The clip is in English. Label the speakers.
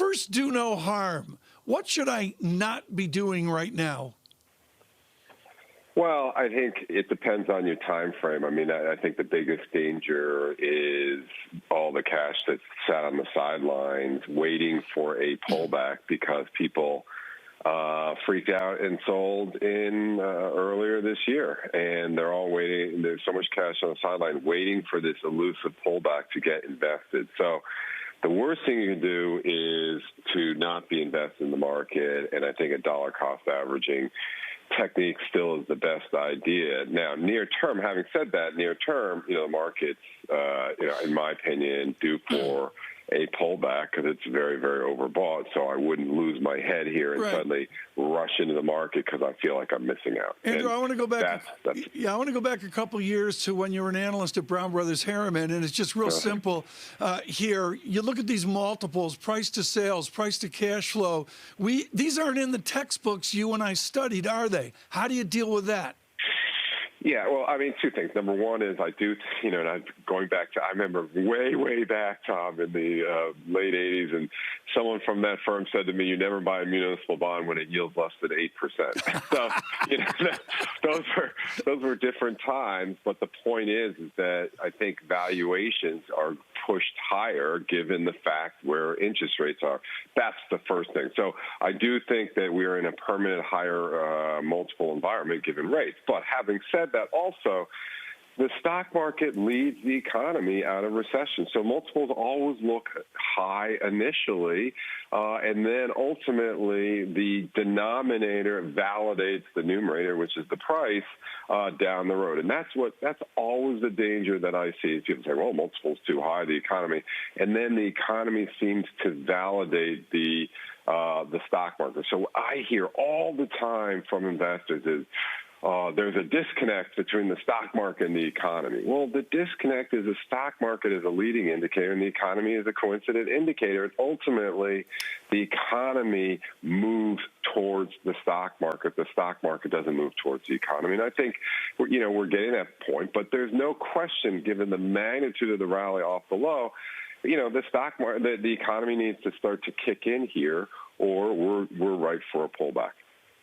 Speaker 1: first do no harm. What should I not be doing right now?
Speaker 2: Well, I think it depends on your time frame. I mean, I think the biggest danger is all the cash that's sat on the sidelines waiting for a pullback because people freaked out and sold in earlier this year. And they're all waiting. There's so much cash on the sideline waiting for this elusive pullback to get invested. So the worst thing you can do is to not be invested in the market. And I think a dollar cost averaging technique still is the best idea. Now, near term, having said that, near term, the markets, in my opinion, due for a pullback because it's very, very overbought. So I wouldn't lose my head here and suddenly rush into the market because I feel like I'm missing out.
Speaker 1: Andrew, I want to go back. I want to go back a couple years to when you were an analyst at Brown Brothers Harriman, and it's just real simple here. You look at these multiples: price to sales, price to cash flow. These aren't in the textbooks you and I studied, are they? How do you deal with that?
Speaker 2: Yeah, well, I mean, two things. Number one is I do, and I'm going back to, I remember way back, Tom, in the late 80s, and someone from that firm said to me, you never buy a municipal bond when it yields less than 8%. So, those were different times, but the point is that I think valuations are pushed higher given the fact where interest rates are. That's the first thing. So I do think that we're in a permanent higher multiple environment given rates. But having said that, also, the stock market leads the economy out of recession. So multiples always look high initially, and then ultimately the denominator validates the numerator, which is the price, down the road. And that's always the danger that I see. People say, well, multiples too high, the economy. And then the economy seems to validate the stock market. So I hear all the time from investors is, there's a disconnect between the stock market and the economy. Well, the disconnect is the stock market is a leading indicator and the economy is a coincident indicator. And ultimately, the economy moves towards the stock market. The stock market doesn't move towards the economy. And I think, we're getting that point, but there's no question, given the magnitude of the rally off the low, the stock market, the economy needs to start to kick in here, or we're ripe for a pullback.